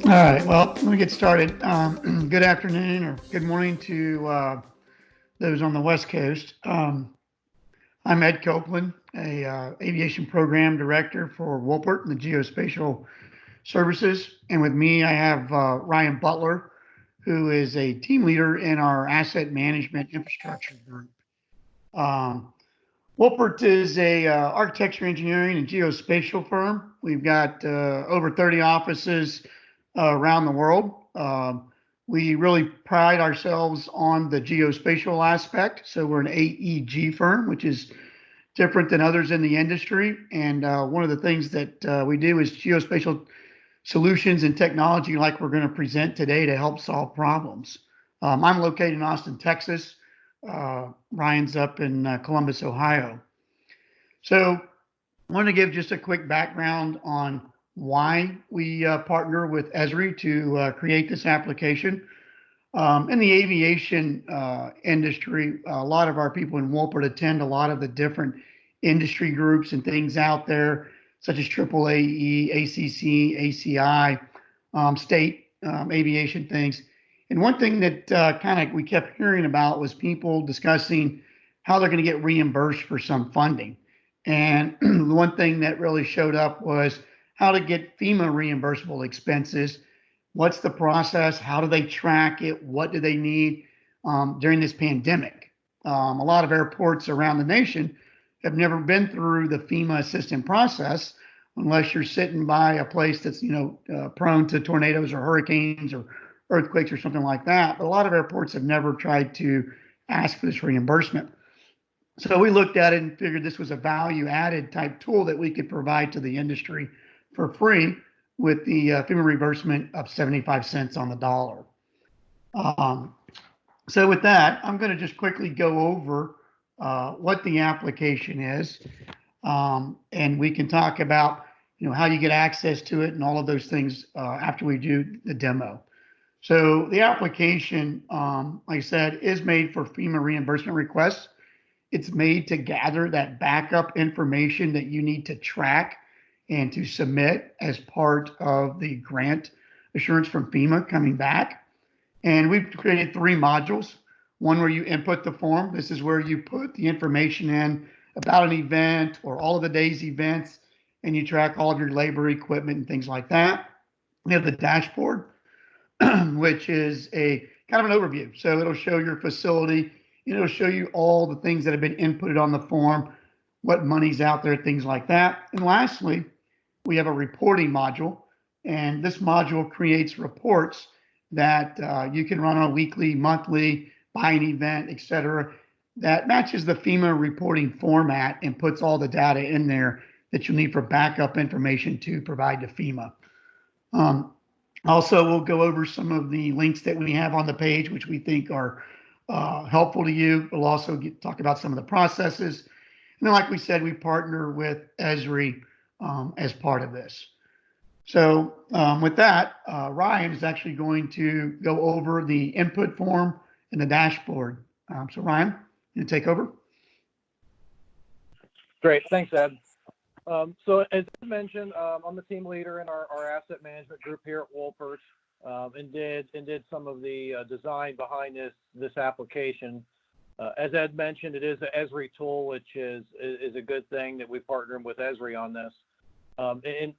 All right, well, let me get started. Good afternoon or good morning to those on the West Coast. I'm Ed Copeland, a aviation program director for Wolpert and the Geospatial Services. And with me, I have Ryan Butler, who is a team leader in our asset management infrastructure group. Um, Wolpert is a architecture, engineering, and geospatial firm. We've got over 30 offices around the world. We really pride ourselves on the geospatial aspect. So we're an AEG firm, which is different than others in the industry. And one of the things that we do is geospatial solutions and technology, like we're going to present today, to help solve problems. I'm located in Austin, Texas. Ryan's up in Columbus, Ohio. So I want to give just a quick background on why we partner with Esri to create this application. In the aviation industry, a lot of our people in Wolpert attend a lot of the different industry groups and things out there, such as AAAE, ACC, ACI, state aviation things. And one thing that kind of we kept hearing about was people discussing how they're going to get reimbursed for some funding. And the one thing that really showed up was how to get FEMA reimbursable expenses. What's the process? How do they track it? What do they need during this pandemic? A lot of airports around the nation have never been through the FEMA assistant process unless you're sitting by a place that's prone to tornadoes or hurricanes or earthquakes or something like that. But a lot of airports have never tried to ask for this reimbursement. So we looked at it and figured this was a value added type tool that we could provide to the industry for free with the FEMA reimbursement of 75 cents on the dollar. Um, so with that, I'm going to just quickly go over what the application is, and we can talk about how you get access to it and all of those things after we do the demo. So the application, like I said, is made for FEMA reimbursement requests. It's made to gather that backup information that you need to track and to submit as part of the grant assurance from FEMA coming back. And we've created three modules. One where you input the form. This is where you put the information in about an event or all of the day's events, and you track all of your labor, equipment, and things like that. We have the dashboard, which is a kind of an overview. So it'll show your facility. It'll show you all the things that have been inputted on the form, what money's out there, things like that. And lastly, we have a reporting module, and this module creates reports that you can run on a weekly, monthly, by an event, et cetera, that matches the FEMA reporting format and puts all the data in there that you need for backup information to provide to FEMA. Also, we'll go over some of the links that we have on the page, which we think are helpful to you. We'll also talk about some of the processes. And then, like we said, we partner with Esri as part of this. So with that, Ryan is actually going to go over the input form and the dashboard. So Ryan, you take over. Great, thanks, Ed. So as I mentioned, I'm the team leader in our asset management group here at Wolpert, and did some of the design behind this application. As Ed mentioned, it is an Esri tool, which is a good thing that we partnered with Esri on this. And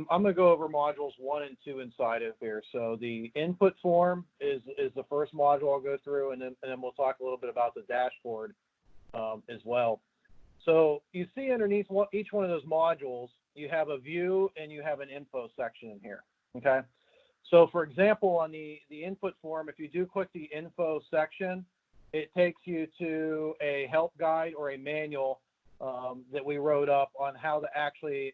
I'm going to go over modules 1 and 2 inside of here. So the input form is the first module I'll go through, and then we'll talk a little bit about the dashboard as well. So you see underneath each one of those modules, you have a view and you have an info section in here, okay? So for example, on the input form, if you do click the info section, it takes you to a help guide or a manual that we wrote up on how to actually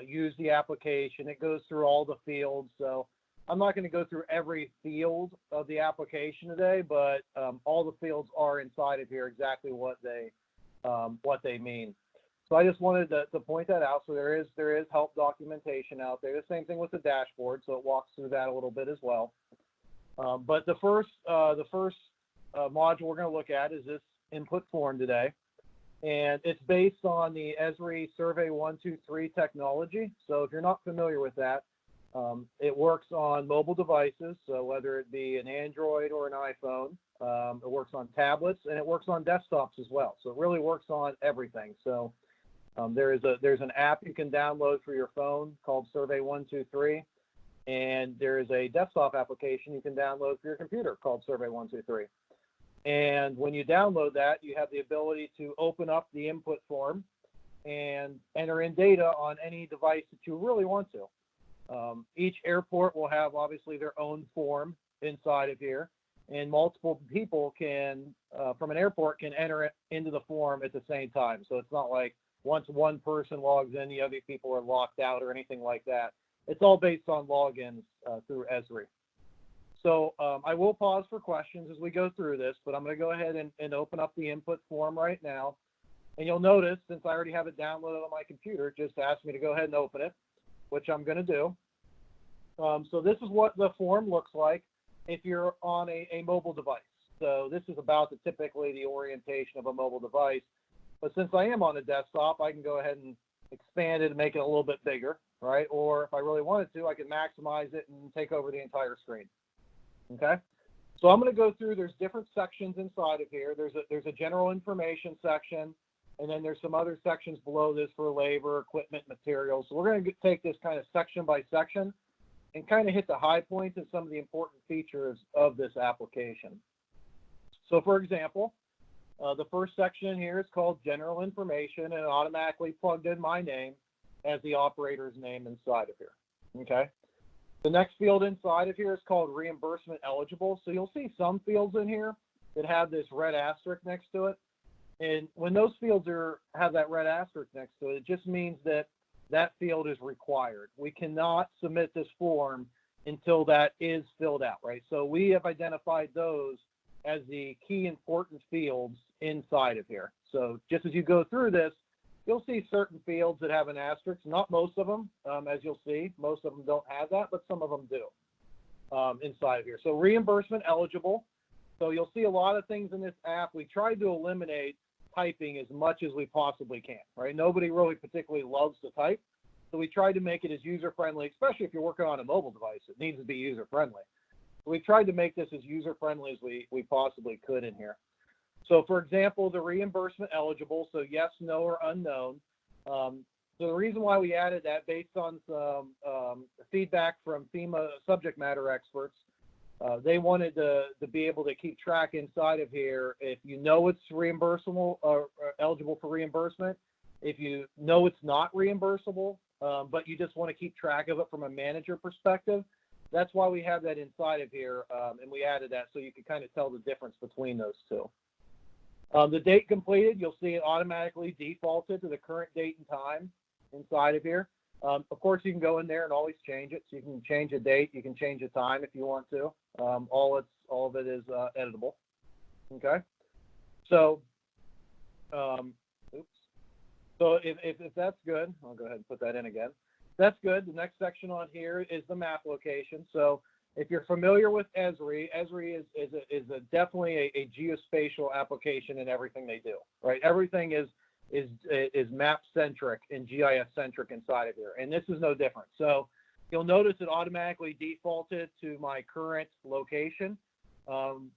use the application. It goes through all the fields. So I'm not going to go through every field of the application today, but all the fields are inside of here, exactly what they mean. So I just wanted to point that out. So there is help documentation out there. The same thing with the dashboard. So it walks through that a little bit as well. But the first module we're going to look at is this input form today. And it's based on the Esri Survey 123 technology. So if you're not familiar with that, It works on mobile devices, so whether it be an Android or an iPhone. It works on tablets, and it works on desktops as well. So it really works on everything. So there's an app you can download for your phone called Survey 123, and there is a desktop application you can download for your computer called Survey 123. And when you download that, you have the ability to open up the input form and enter in data on any device that you really want to. Each airport will have obviously their own form inside of here, and multiple people can, from an airport, can enter it into the form at the same time. So it's not like once one person logs in, the other people are locked out or anything like that. It's all based on logins through Esri. So I will pause for questions as we go through this, but I'm going to go ahead and open up the input form right now. And you'll notice, since I already have it downloaded on my computer, just ask me to go ahead and open it, which I'm going to do. So this is what the form looks like if you're on a mobile device. So this is about typically the orientation of a mobile device. But since I am on a desktop, I can go ahead and expand it and make it a little bit bigger, right? Or if I really wanted to, I can maximize it and take over the entire screen. Okay? So I'm going to go through, there's different sections inside of here. There's a general information section, and then there's some other sections below this for labor, equipment, materials. So we're going to take this kind of section by section and kind of hit the high points and some of the important features of this application. So for example, the first section here is called General Information, and it automatically plugged in my name as the operator's name inside of here. Okay. The next field inside of here is called Reimbursement Eligible. So you'll see some fields in here that have this red asterisk next to it. And when those fields have that red asterisk next to it, it just means that that field is required. We cannot submit this form until that is filled out, right? So we have identified those as the key important fields inside of here. So just as you go through this, you'll see certain fields that have an asterisk, not most of them, as you'll see. Most of them don't have that, but some of them do inside of here. So reimbursement eligible. So you'll see a lot of things in this app. We tried to eliminate typing as much as we possibly can, right? Nobody really particularly loves to type. So we tried to make it as user-friendly, especially if you're working on a mobile device. It needs to be user-friendly. So we tried to make this as user-friendly as we possibly could in here. So for example, the reimbursement eligible, so yes, no, or unknown. So the reason why we added that, based on some feedback from FEMA subject matter experts, they wanted to be able to keep track inside of here if you know it's reimbursable or eligible for reimbursement, if you know it's not reimbursable, but you just want to keep track of it from a manager perspective. That's why we have that inside of here, and we added that so you can kind of tell the difference between those two. The date completed, you'll see it automatically defaulted to the current date and time inside of here. Of course, you can go in there and always change it. So you can change a date, you can change a time if you want to. All of it is editable. Okay. So, oops. So if that's good, I'll go ahead and put that in again. That's good. The next section on here is the map location. So if you're familiar with Esri, Esri is definitely a geospatial application in everything they do, right? Everything is map centric and GIS centric inside of here, and this is no different. So you'll notice it automatically defaulted to my current location.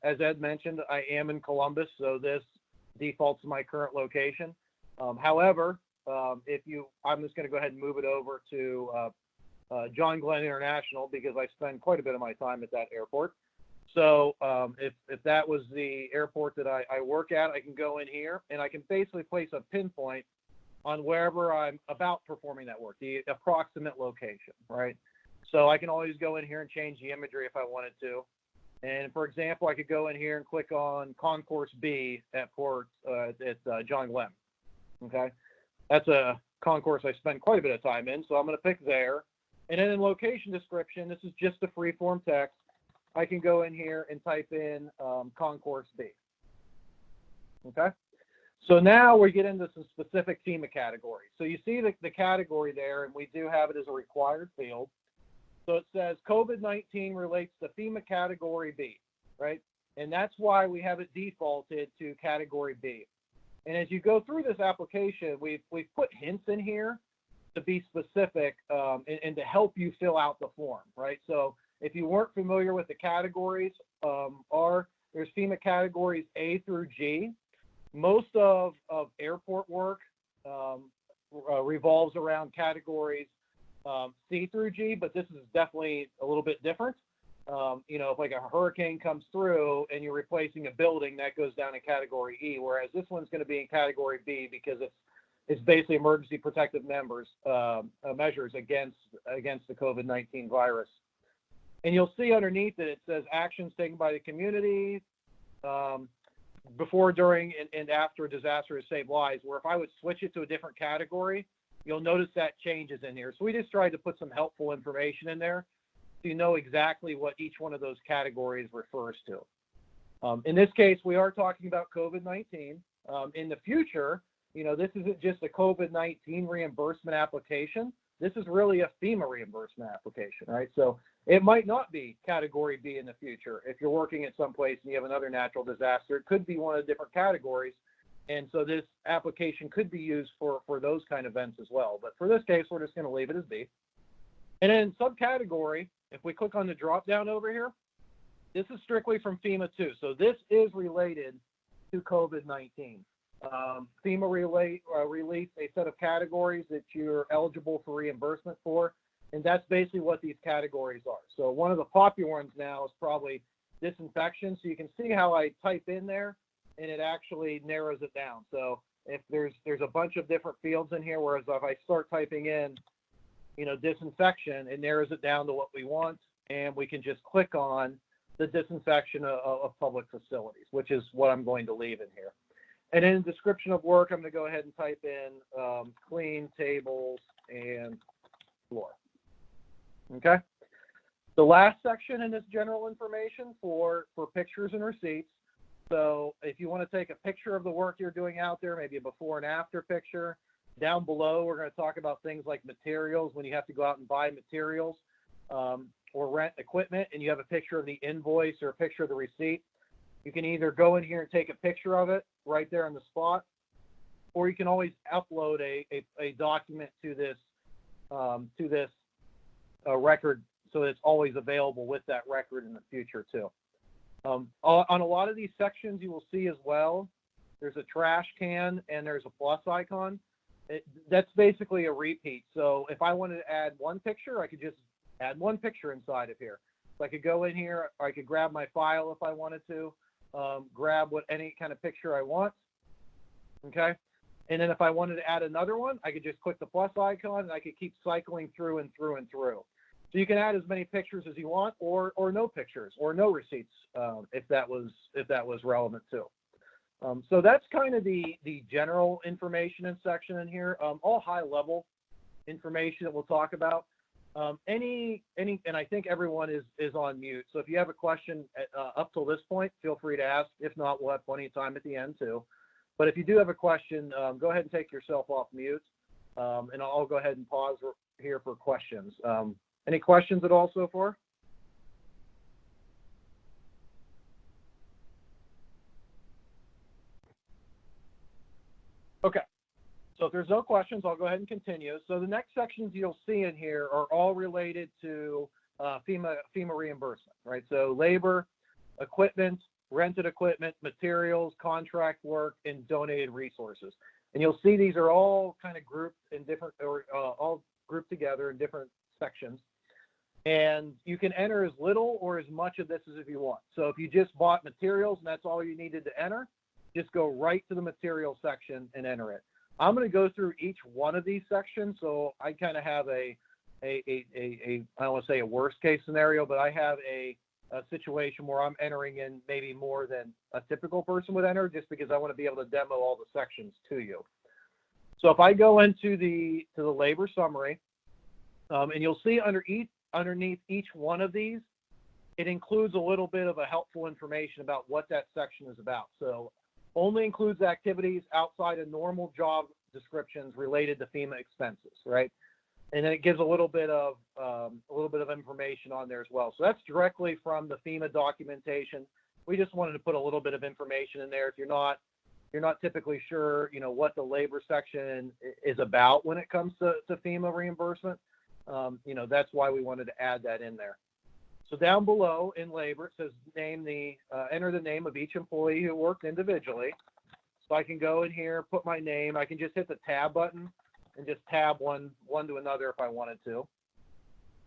As Ed mentioned, I am in Columbus, so this defaults to my current location. However, I'm just going to go ahead and move it over to John Glenn International, because I spend quite a bit of my time at that airport. So if that was the airport that I work at, I can go in here and I can basically place a pinpoint on wherever I'm about performing that work, the approximate location, right? So I can always go in here and change the imagery if I wanted to. And for example, I could go in here and click on Concourse B at John Glenn. Okay, that's a concourse I spend quite a bit of time in, so I'm going to pick there. And then in location description, this is just a free form text. I can go in here and type in Concourse B. Okay, so now we get into some specific FEMA categories. So you see the category there, and we do have it as a required field. So it says COVID-19 relates to FEMA category B, right? And that's why we have it defaulted to category B. And as you go through this application, we've put hints in here to be specific and to help you fill out the form, right? So if you weren't familiar with the categories, there's FEMA categories A through G. Most of airport work revolves around categories C through G, but this is definitely a little bit different. If like a hurricane comes through and you're replacing a building, that goes down in category E, whereas this one's going to be in category B because it's basically emergency protective measures against the COVID-19 virus. And you'll see underneath it says actions taken by the community before, during, and after a disaster to save lives, where if I would switch it to a different category, you'll notice that changes in here. So we just tried to put some helpful information in there so you know exactly what each one of those categories refers to. In this case, we are talking about COVID-19. In the future, this isn't just a COVID-19 reimbursement application. This is really a FEMA reimbursement application, right? So it might not be category B in the future. If you're working at some place and you have another natural disaster, it could be one of the different categories. And so this application could be used for those kind of events as well. But for this case, we're just going to leave it as B. And then subcategory, if we click on the drop down over here, this is strictly from FEMA too. So this is related to COVID-19. FEMA released a set of categories that you're eligible for reimbursement for, and that's basically what these categories are. So one of the popular ones now is probably disinfection. So you can see how I type in there, and it actually narrows it down. So if there's a bunch of different fields in here, whereas if I start typing in, disinfection, it narrows it down to what we want, and we can just click on the disinfection of public facilities, which is what I'm going to leave in here. And in description of work, I'm going to go ahead and type in clean tables and floor. Okay. The last section in this general information for pictures and receipts. So if you want to take a picture of the work you're doing out there, maybe a before and after picture. Down below, we're going to talk about things like materials, when you have to go out and buy materials or rent equipment, and you have a picture of the invoice or a picture of the receipt. You can either go in here and take a picture of it right there on the spot, or you can always upload a document to this record, so it's always available with that record in the future too. On a lot of these sections, you will see as well, there's a trash can and there's a plus icon. That's basically a repeat. So if I wanted to add one picture, I could just add one picture inside of here. So I could go in here, or I could grab my file if I wanted to, grab any kind of picture I want. Okay. And then if I wanted to add another one, I could just click the plus icon and I could keep cycling through and through and through. So you can add as many pictures as you want, or no pictures, or no receipts, if that was relevant too. So that's kind of the general information in section in here, all high level information that we'll talk about. And I think everyone is on mute. So if you have a question up till this point, feel free to ask. If not, we'll have plenty of time at the end too. But if you do have a question, go ahead and take yourself off mute, and I'll go ahead and pause here for questions. Any questions at all so far? Okay, so if there's no questions, I'll go ahead and continue. So the next sections you'll see in here are all related to FEMA reimbursement, right? So labor, equipment, rented equipment, materials, contract work, and donated resources. And you'll see these are all kind of grouped in different, or all grouped together in different sections. And you can enter as little or as much of this as if you want. So if you just bought materials and that's all you needed to enter, just go right to the material section and enter it. I'm going to go through each one of these sections. So I kind of have I don't want to say a worst case scenario, but I have a situation where I'm entering in maybe more than a typical person would enter, just because I want to be able to demo all the sections to you. So if I go into the labor summary, and you'll see underneath each one of these, it includes a little bit of a helpful information about what that section is about. So only includes activities outside of normal job descriptions related to FEMA expenses, right? And then it gives a little bit of information on there as well. So that's directly from the FEMA documentation. We just wanted to put a little bit of information in there. If you're not you're not typically sure, what the labor section is about when it comes to FEMA reimbursement. That's why we wanted to add that in there. So down below in labor, it says enter the name of each employee who worked individually. So I can go in here, put my name. I can just hit the tab button and just tab one to another if I wanted to.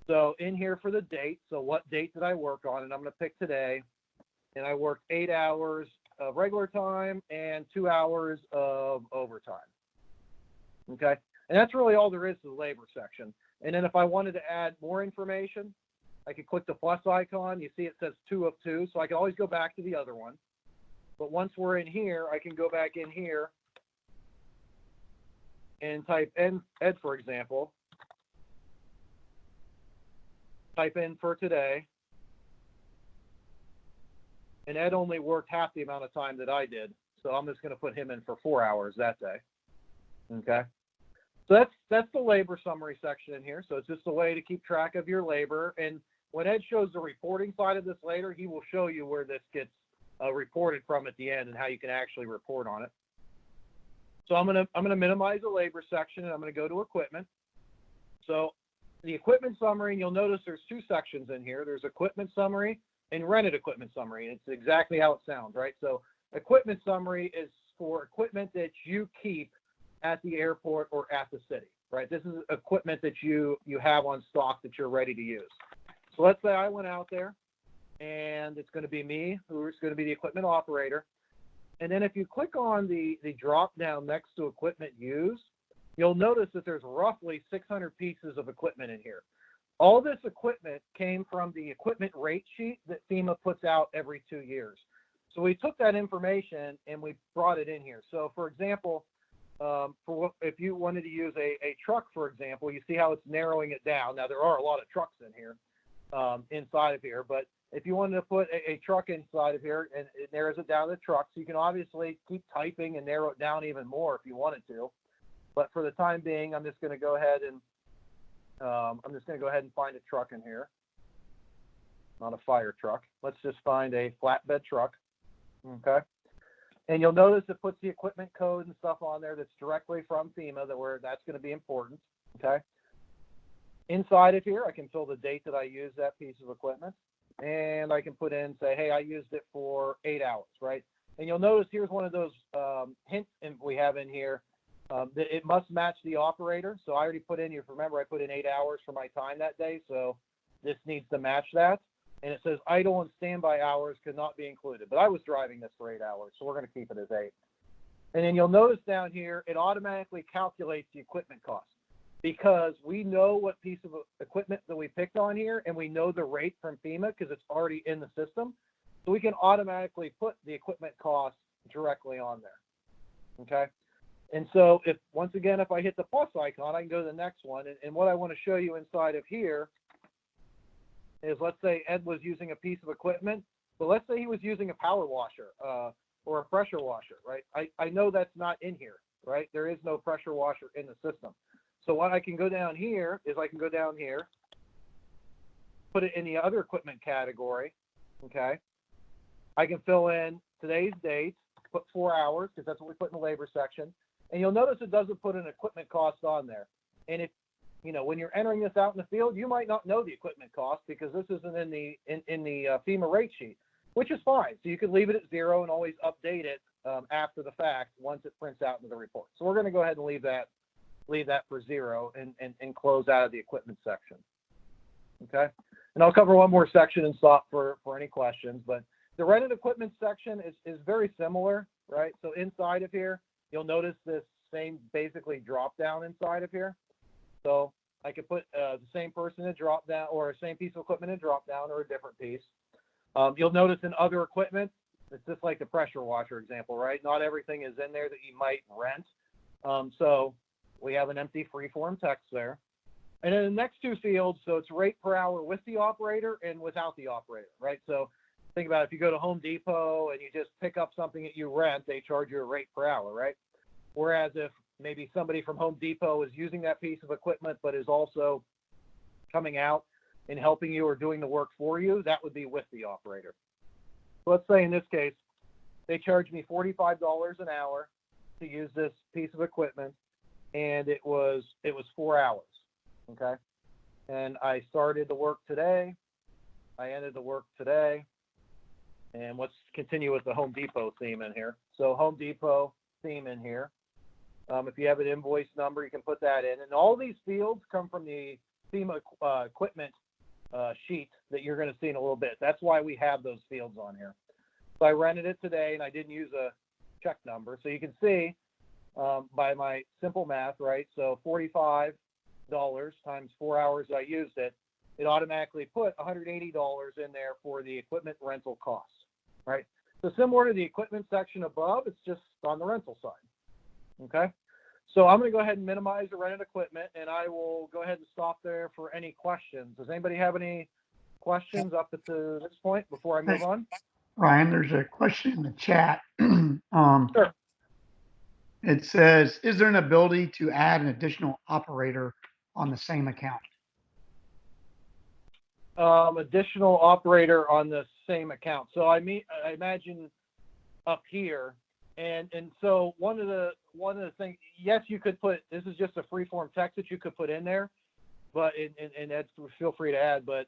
So in here for the date, so what date did I work on? And I'm going to pick today. And I worked 8 hours of regular time and 2 hours of overtime. Okay. And that's really all there is to the labor section. And then if I wanted to add more information, I could click the plus icon. You see it says 2 of 2. So I can always go back to the other one. But once we're in here, I can go back in here and type in Ed, for example. Type in for today. And Ed only worked half the amount of time that I did. So I'm just going to put him in for 4 hours that day. Okay. So that's the labor summary section in here. So it's just a way to keep track of your labor. And when Ed shows the reporting side of this later, he will show you where this gets reported from at the end and how you can actually report on it. So I'm gonna minimize the labor section and I'm gonna go to equipment. So the equipment summary, and you'll notice there's 2 sections in here. There's equipment summary and rented equipment summary. And it's exactly how it sounds, right? So equipment summary is for equipment that you keep at the airport or at the city, right? This is equipment that you have on stock that you're ready to use. So let's say I went out there and it's going to be me who's going to be the equipment operator. And then if you click on the drop down next to equipment used, you'll notice that there's roughly 600 pieces of equipment in here. All this equipment came from the equipment rate sheet that FEMA puts out every 2 years. So we took that information and we brought it in here. So for example, if you wanted to use a truck, for example, you see how it's narrowing it down. Now there are a lot of trucks in here, inside of here, but if you wanted to put a truck inside of here and it narrows it down to trucks, you can obviously keep typing and narrow it down even more if you wanted to. But for the time being, I'm just going to go ahead and find a truck in here. Not a fire truck. Let's just find a flatbed truck. Okay. And you'll notice it puts the equipment code and stuff on there that's directly from FEMA that's going to be important. Okay. Inside of here, I can fill the date that I used that piece of equipment. And I can put in, say, hey, I used it for 8 hours, right? And you'll notice here's one of those hints we have in here that it must match the operator. So I already put in, if you remember, I put in 8 hours for my time that day. So this needs to match that. And it says idle and standby hours could not be included. But I was driving this for 8 hours, so we're going to keep it as 8. And then you'll notice down here, it automatically calculates the equipment cost because we know what piece of equipment that we picked on here, and we know the rate from FEMA because it's already in the system. So we can automatically put the equipment cost directly on there. Okay. And so once again, if I hit the plus icon, I can go to the next one. And what I want to show you inside of here is, let's say Ed was using a piece of equipment, but let's say he was using a power washer or a pressure washer, right? I know that's not in here, right? There is no pressure washer in the system. So what I can go down here is I can go down here, put it in the other equipment category, okay? I can fill in today's date, put 4 hours, because that's what we put in the labor section. And you'll notice it doesn't put an equipment cost on there. And if, when you're entering this out in the field, you might not know the equipment cost because this isn't in the FEMA rate sheet, which is fine. So you could leave it at 0 and always update it after the fact once it prints out into the report. So we're going to go ahead and leave that for 0 and close out of the equipment section. Okay. And I'll cover one more section and stop for any questions, but the rented equipment section is very similar, right? So inside of here, you'll notice this same basically drop down inside of here. So I could put the same person in drop down or the same piece of equipment in drop down or a different piece. You'll notice in other equipment, it's just like the pressure washer example, right? Not everything is in there that you might rent. So we have an empty free-form text there. And then the next 2 fields, so it's rate per hour with the operator and without the operator, right? So think about it, if you go to Home Depot and you just pick up something that you rent, they charge you a rate per hour, right? Whereas if maybe somebody from Home Depot is using that piece of equipment but is also coming out and helping you or doing the work for you, that would be with the operator. So let's say in this case, They charged me $45 an hour to use this piece of equipment, and it was 4 hours. Okay. And I started the work today. I ended the work today. And let's continue with the Home Depot theme in here. So Home Depot theme in here. If you have an invoice number, you can put that in. And all these fields come from the FEMA equipment sheet that you're going to see in a little bit. That's why we have those fields on here. So I rented it today, and I didn't use a check number. So you can see by my simple math, right? So $45 times 4 hours I used it, it automatically put $180 in there for the equipment rental costs, right? So similar to the equipment section above, it's just on the rental side, okay? So I'm going to go ahead and minimize the rented equipment, and I will go ahead and stop there for any questions. Does anybody have any questions up to this point before I move on? Ryan, there's a question in the chat. Sure. It says, is there an ability to add an additional operator on the same account? Additional operator on the same account. So I imagine up here, and so one of the things, yes, you could put, this is just a free form text that you could put in there, but and Ed, feel free to add, but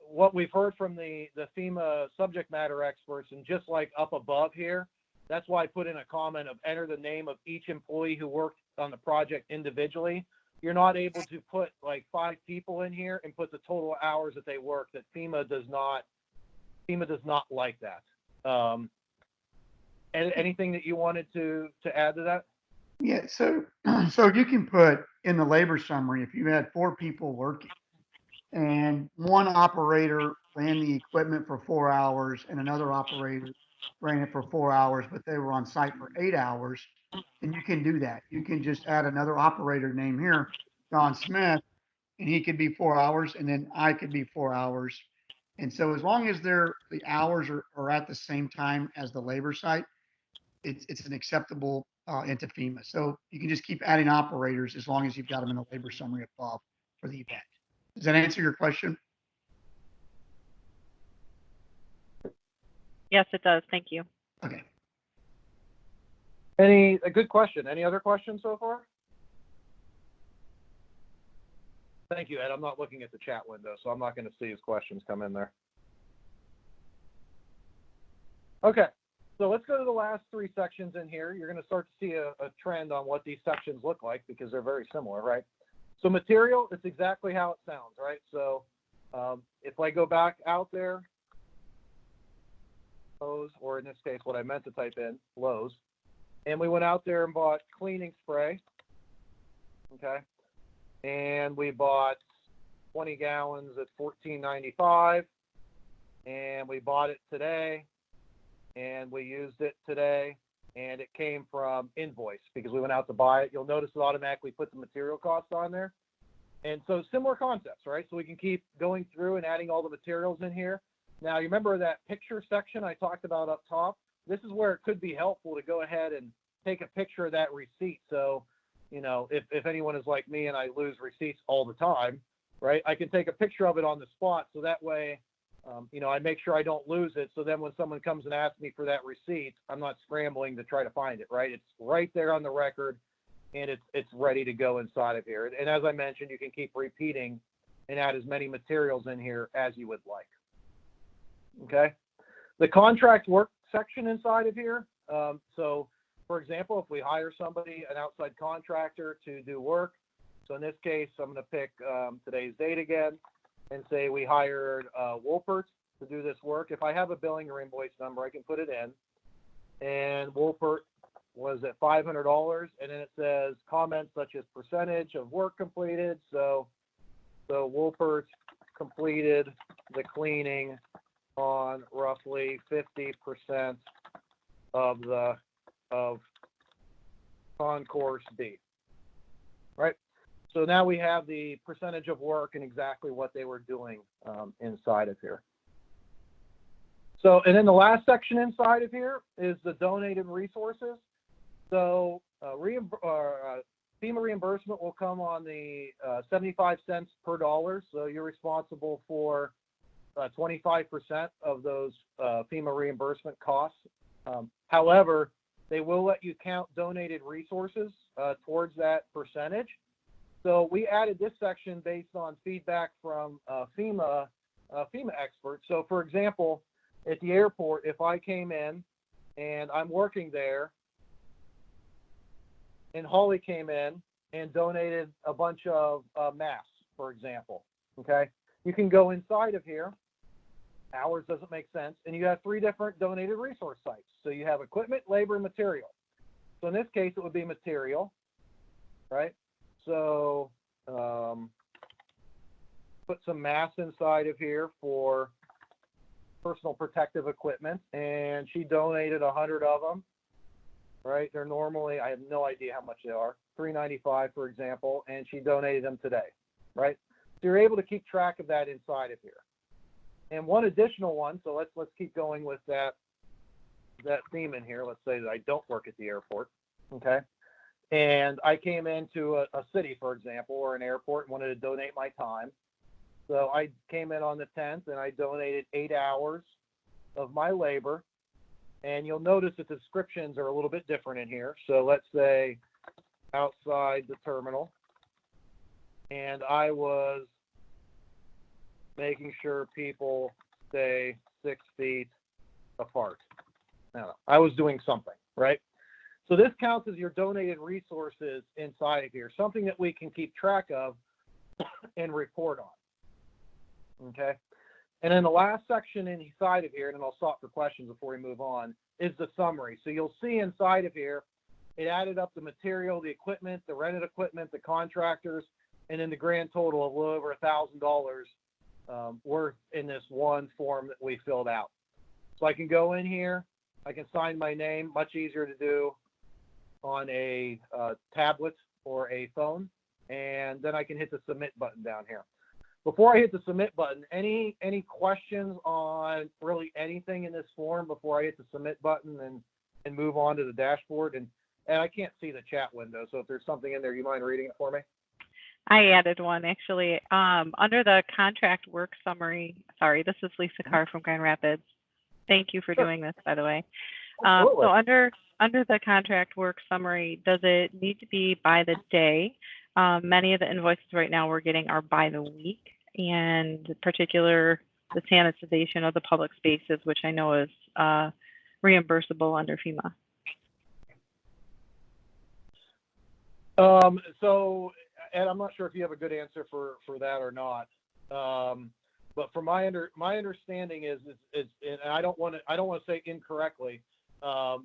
what we've heard from the FEMA subject matter experts, and just like up above here, that's why I put in a comment of enter the name of each employee who worked on the project individually. You're not able to put like 5 people in here and put the total hours that they work. That FEMA does not like that. Anything that you wanted to add to that? Yeah, so you can put in the labor summary, if you had 4 people working and one operator ran the equipment for 4 hours and another operator ran it for 4 hours, but they were on site for 8 hours, then you can do that. You can just add another operator name here, Don Smith, and he could be 4 hours, and then I could be 4 hours. And so as long as the hours are at the same time as the labor site, it's an acceptable into FEMA. So you can just keep adding operators as long as you've got them in the labor summary above for the event. Does that answer your question? Yes, it does. Thank you. Okay. A good question. Any other questions so far? Thank you, Ed. I'm not looking at the chat window, so I'm not going to see his questions come in there. Okay, so let's go to the last 3 sections in here. You're going to start to see a trend on what these sections look like because they're very similar, right? So material, it's exactly how it sounds, right? So if I go back out there, Lowe's, or in this case, what I meant to type in, Lowe's, and we went out there and bought cleaning spray, okay? And we bought 20 gallons at $14.95, and we bought it today, and we used it today, and it came from invoice because we went out to buy it. You'll notice it automatically put the material cost on there. And so similar concepts, right? So we can keep going through and adding all the materials in here. Now, you remember that picture section I talked about up top? This is where it could be helpful to go ahead and take a picture of that receipt. So, you know, if anyone is like me and I lose receipts all the time, right, I can take a picture of it on the spot. So that way, you know, I make sure I don't lose it. So then when someone comes and asks me for that receipt, I'm not scrambling to try to find it, right? It's right there on the record, and it's ready to go inside of here. And as I mentioned, you can keep repeating and add as many materials in here as you would like. Okay. The contract work section inside of here. So for example, if we hire somebody, an outside contractor to do work, so in this case, I'm going to pick today's date again and say we hired Wolpert to do this work. If I have a billing or invoice number, I can put it in. And Wolpert was at $500, and then it says comments such as percentage of work completed. So Wolpert completed the cleaning on roughly 50% of concourse B, right? So now we have the percentage of work and exactly what they were doing inside of here. So, and then the last section inside of here is the donated resources. So FEMA reimbursement will come on the 75 cents per dollar. So you're responsible for 25% of those FEMA reimbursement costs. However, they will let you count donated resources towards that percentage. So we added this section based on feedback from FEMA experts. So for example, at the airport, if I came in and I'm working there and Holly came in and donated a bunch of masks, for example, okay, you can go inside of here. Hours doesn't make sense. And you have 3 different donated resource sites. So you have equipment, labor, and material. So in this case, it would be material, right? So put some masks inside of here for personal protective equipment, and she donated 100 of them, right? They're normally, I have no idea how much they are, $3.95 for example, and she donated them today, right? So you're able to keep track of that inside of here. And one additional one, so let's keep going with that theme in here. Let's say that I don't work at the airport, okay? And I came into a city, for example, or an airport and wanted to donate my time. So I came in on the 10th and I donated 8 hours of my labor. And you'll notice the descriptions are a little bit different in here. So let's say outside the terminal. And I was making sure people stay 6 feet apart. I was doing something, right? So this counts as your donated resources inside of here, something that we can keep track of and report on, okay? And then the last section inside of here, and then I'll stop for questions before we move on, is the summary. So you'll see inside of here, it added up the material, the equipment, the rented equipment, the contractors, and then the grand total of a little over $1,000 worth in this one form that we filled out. So I can go in here, I can sign my name, much easier to do on a tablet or a phone, and then I can hit the submit button down here. Before I hit the submit button, any questions on really anything in this form before I hit the submit button and move on to the dashboard? And I can't see the chat window, so if there's something in there, you mind reading it for me? I added one actually. Under the contract work summary, sorry, this is Lisa Carr from Grand Rapids. Thank you for doing this, by the way. So under the contract work summary, does it need to be by the day? Many of the invoices right now we're getting are by the week, and in particular the sanitization of the public spaces, which I know is reimbursable under FEMA. So, Ed, I'm not sure if you have a good answer for that or not. But from my understanding is and I don't want to say incorrectly,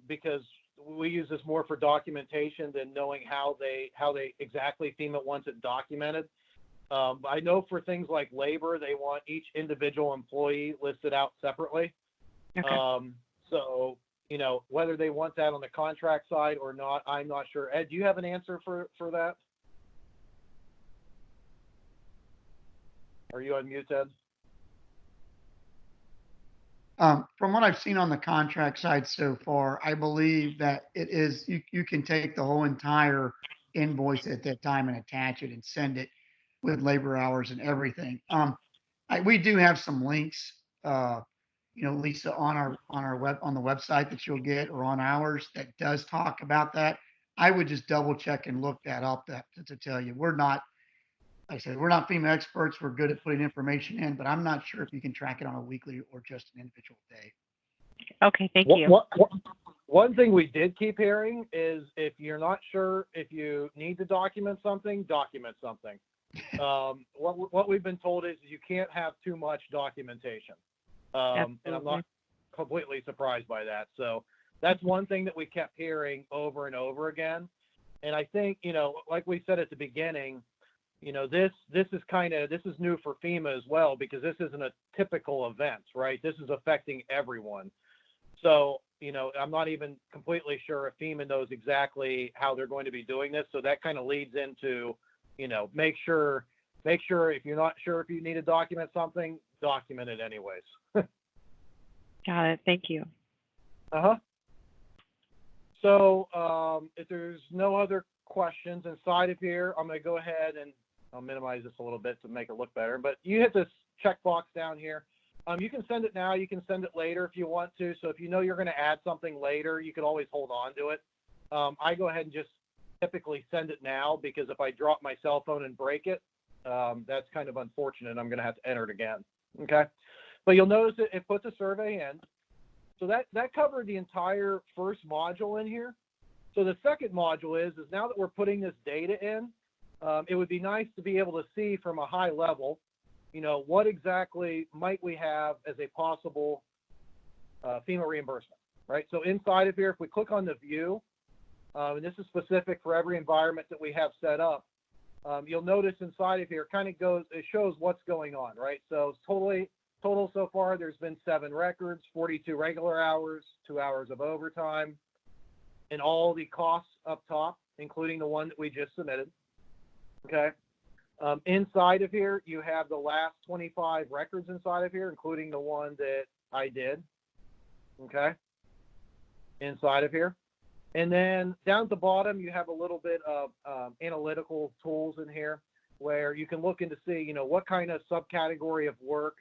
because we use this more for documentation than knowing how they exactly FEMA wants it documented. I know for things like labor, they want each individual employee listed out separately. Okay. So, whether they want that on the contract side or not, I'm not sure. Ed, do you have an answer for that? Are you on mute, Ed? From what I've seen on the contract side so far, I believe that it is, you can take the whole entire invoice at that time and attach it and send it with labor hours and everything. We do have some links, Lisa, on the website that you'll get, or on ours, that does talk about that. I would just double check and look that up to tell you. Like I said, we're not FEMA experts. We're good at putting information in, but I'm not sure if you can track it on a weekly or just an individual day. Okay, thank you. One thing we did keep hearing is if you're not sure if you need to document something, document something. What we've been told is you can't have too much documentation. And I'm not completely surprised by that. So that's one thing that we kept hearing over and over again. And I think, like we said at the beginning, this is new for FEMA as well, because this isn't a typical event, right? This is affecting everyone. So, I'm not even completely sure if FEMA knows exactly how they're going to be doing this. So that kind of leads into, make sure if you're not sure if you need to document something, document it anyways. Got it. Thank you. So if there's no other questions inside of here, I'm going to go ahead and I'll minimize this a little bit to make it look better. But you hit this checkbox down here. You can send it now. You can send it later if you want to. So if you know you're going to add something later, you could always hold on to it. I go ahead and just typically send it now because if I drop my cell phone and break it, that's kind of unfortunate. I'm going to have to enter it again. Okay. But you'll notice it puts a survey in. So that covered the entire first module in here. So the second module is now that we're putting this data in, it would be nice to be able to see from a high level, what exactly might we have as a possible FEMA reimbursement, right? So inside of here, if we click on the view, and this is specific for every environment that we have set up, you'll notice inside of here it shows what's going on, right? So total so far, there's been 7 records, 42 regular hours, 2 hours of overtime, and all the costs up top, including the one that we just submitted, okay? Inside of here, you have the last 25 records inside of here, including the one that I did, okay? Inside of here. And then down at the bottom, you have a little bit of analytical tools in here where you can look in to see, what kind of subcategory of work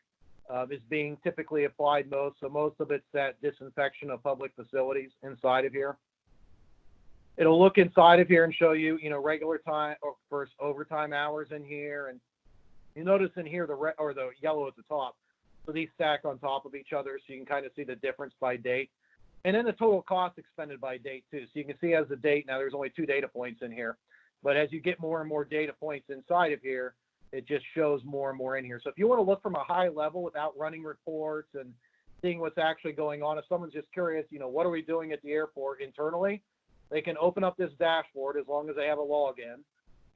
is being typically applied most. So most of it's that disinfection of public facilities inside of here. It'll look inside of here and show you, regular time or first overtime hours in here. And you notice in here the yellow at the top. So these stack on top of each other so you can kind of see the difference by date. And then the total cost expended by date too. So you can see as the date, now there's only 2 data points in here. But as you get more and more data points inside of here, it just shows more and more in here. So if you want to look from a high level without running reports and seeing what's actually going on, if someone's just curious, what are we doing at the airport internally, they can open up this dashboard as long as they have a login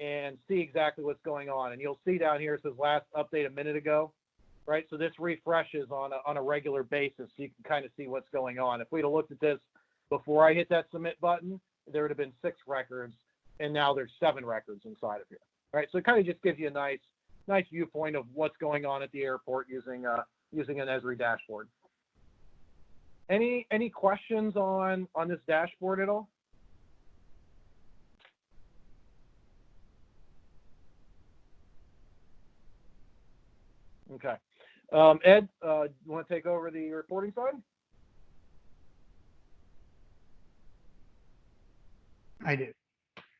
and see exactly what's going on. And you'll see down here, it says last update a minute ago, right? So this refreshes on a regular basis. So you can kind of see what's going on. If we'd have looked at this before I hit that submit button, there would have been 6 records and now there's 7 records inside of here, right? So it kind of just gives you a nice viewpoint of what's going on at the airport using an Esri dashboard. Any questions on this dashboard at all? Okay. Ed, you want to take over the reporting side? I do.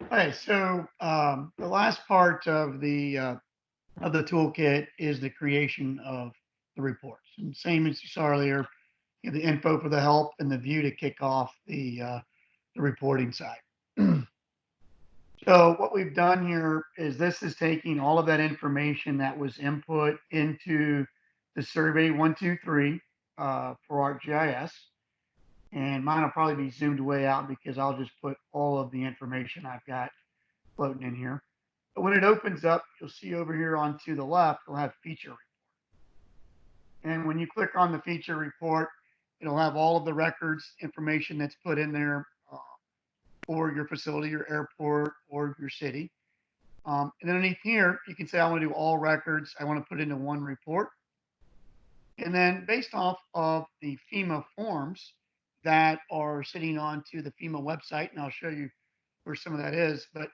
Okay, so the last part of the toolkit is the creation of the reports. And same as you saw earlier, the info for the help and the view to kick off the reporting side. So what we've done here is this is taking all of that information that was input into the survey 123 for ArcGIS. And mine will probably be zoomed way out because I'll just put all of the information I've got floating in here. But when it opens up, you'll see over here on to the left, we'll have feature report. And when you click on the feature report, it'll have all of the records information that's put in there for your facility, your airport, or your city. And underneath here, you can say, I want to do all records. I want to put into one report. And then based off of the FEMA forms that are sitting onto the FEMA website, and I'll show you where some of that is, but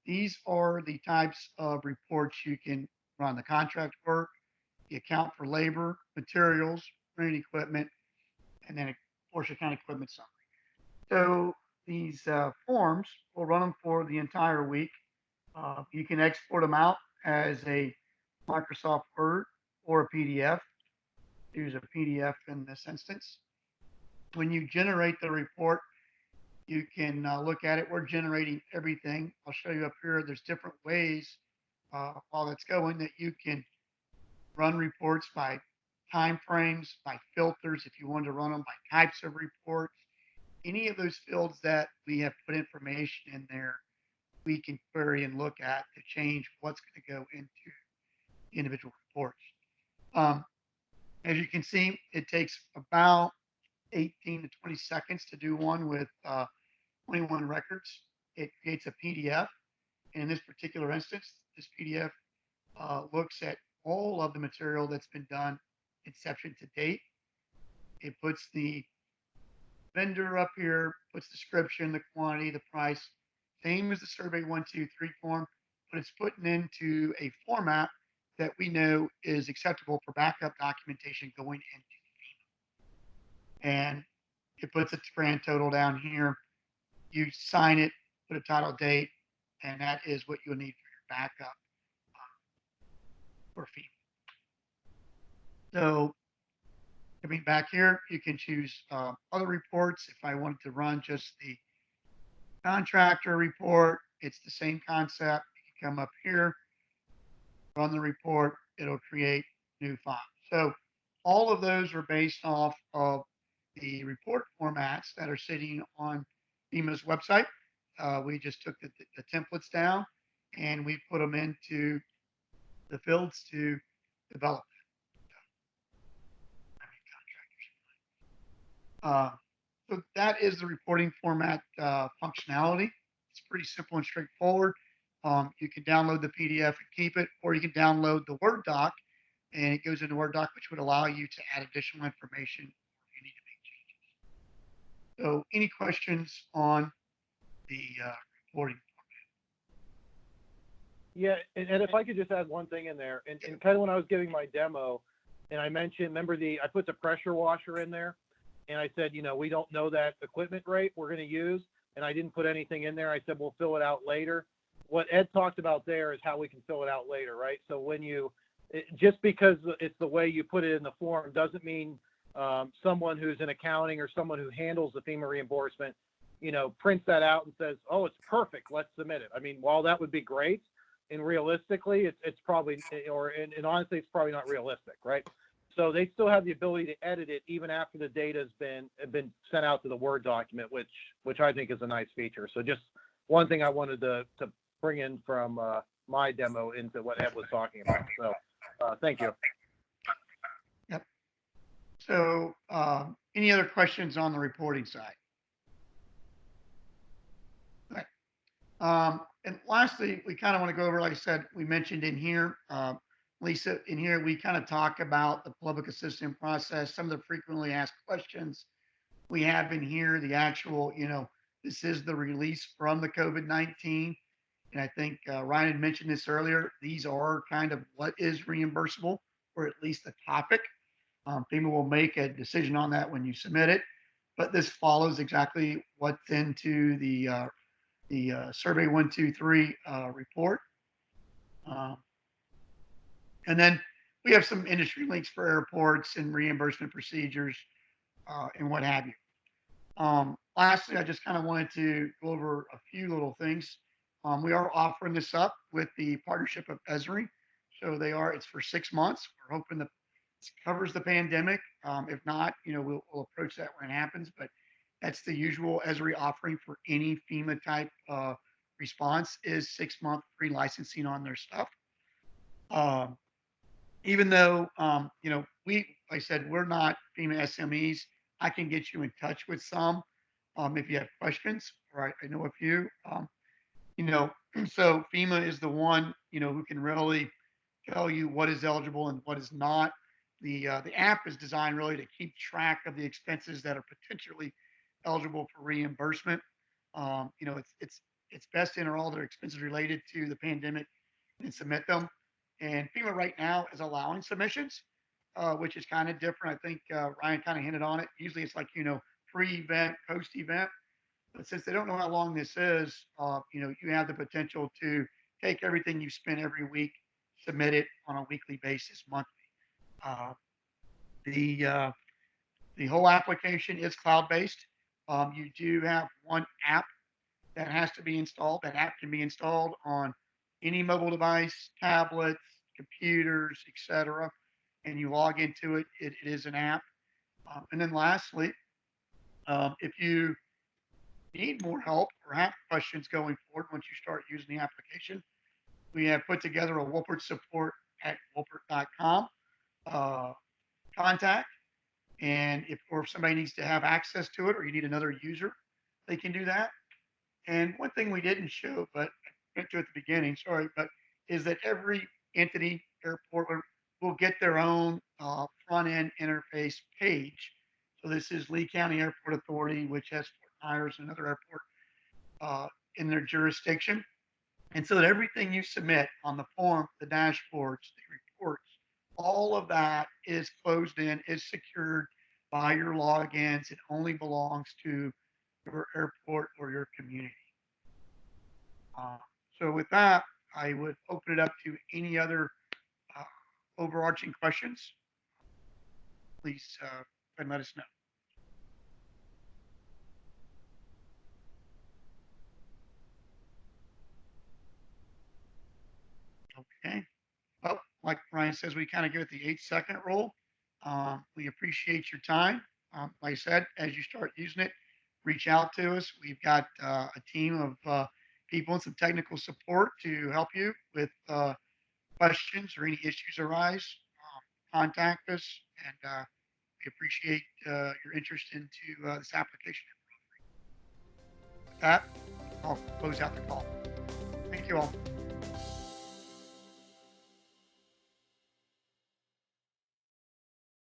these are the types of reports you can run: the contract work, the account for labor, materials, rented equipment, and then of course account equipment summary. So these forms, we'll run them for the entire week. You can export them out as a Microsoft Word or a PDF. Use a PDF in this instance. When you generate the report, you can look at it. We're generating everything. I'll show you up here. There's different ways while that's going that you can run reports by time frames, by filters, if you want to run them by types of reports. Any of those fields that we have put information in there, we can query and look at to change what's going to go into individual reports. As you can see, it takes about 18 to 20 seconds to do one with 21 records. It creates a PDF. And in this particular instance, this PDF looks at all of the material that's been done inception to date. It puts the vendor up here, puts description, the quantity, the price, same as the survey 123 form, but it's putting into a format that we know is acceptable for backup documentation going into FEMA. And it puts its grand total down here. You sign it, put a title date, and that is what you'll need for your backup for FEMA. So coming back here, you can choose other reports. If I wanted to run just the contractor report, it's the same concept. You can come up here, run the report, it'll create new file. So all of those are based off of the report formats that are sitting on FEMA's website. We just took the templates down and we put them into the fields to develop. So that is the reporting format functionality. It's pretty simple and straightforward. You can download the PDF and keep it, or you can download the Word doc and it goes into Word doc, which would allow you to add additional information if you need to make changes. So any questions on the reporting? Yeah, and if I could just add one thing in there, and kind of when I was giving my demo, and I mentioned, remember I put the pressure washer in there, and I said, we don't know that equipment rate we're going to use, and I didn't put anything in there. I said, we'll fill it out later. What Ed talked about there is how we can fill it out later, right? So just because it's the way you put it in the form doesn't mean someone who's in accounting or someone who handles the FEMA reimbursement, prints that out and says, oh, it's perfect, let's submit it. I mean, while that would be great, and realistically, it's probably, and honestly, it's probably not realistic, right? So they still have the ability to edit it even after the data has been sent out to the Word document, which I think is a nice feature. So just one thing I wanted to bring in from my demo into what Ed was talking about. So thank you. Yep. So any other questions on the reporting side? And lastly, we kind of want to go over, like I said, we mentioned in here, Lisa, in here, we kind of talk about the public assistance process, some of the frequently asked questions we have in here, the actual, this is the release from the COVID-19. And I think Ryan had mentioned this earlier. These are kind of what is reimbursable, or at least the topic. FEMA will make a decision on that when you submit it. But this follows exactly what's into the Survey 123 report. And then we have some industry links for airports and reimbursement procedures and what have you. Lastly, I just kind of wanted to go over a few little things. We are offering this up with the partnership of Esri. So it's for 6 months. We're hoping that it covers the pandemic. If not, we'll approach that when it happens. But that's the usual Esri offering for any FEMA type response is 6-month free licensing on their stuff. Even though, like I said, we're not FEMA SMEs, I can get you in touch with some if you have questions, or I know a few. So FEMA is the one, who can really tell you what is eligible and what is not. The app is designed really to keep track of the expenses that are potentially eligible for reimbursement. It's best to enter all their expenses related to the pandemic and submit them. And FEMA right now is allowing submissions, which is kind of different. I think Ryan kind of hinted on it. Usually it's like, pre-event, post-event. But since they don't know how long this is, you have the potential to take everything you spend every week, submit it on a weekly basis, monthly. The whole application is cloud-based. You do have one app that has to be installed. That app can be installed on any mobile device, tablets, computers, etc. And you log into it. It is an app. And then lastly, if you need more help or have questions going forward once you start using the application, we have put together a Wolpert support at wolpert.com contact. And if somebody needs to have access to it or you need another user, they can do that. And one thing we didn't show, but I went to at the beginning, sorry, but is that every entity, airport, will get their own front end interface page. So this is Lee County Airport Authority, which has Fort Myers and another airport in their jurisdiction. And so that everything you submit on the form, the dashboards, the all of that is closed in, is secured by your logins. It only belongs to your airport or your community. Uh, so with that, I would open it up to any other uh, overarching questions. Please and let us know. Okay. Well, like Ryan says, we kind of give it the 8-second rule. We appreciate your time. Like I said, as you start using it, reach out to us. We've got a team of people and some technical support to help you with questions or any issues arise. Contact us, and we appreciate your interest into this application. With that, I'll close out the call. Thank you all.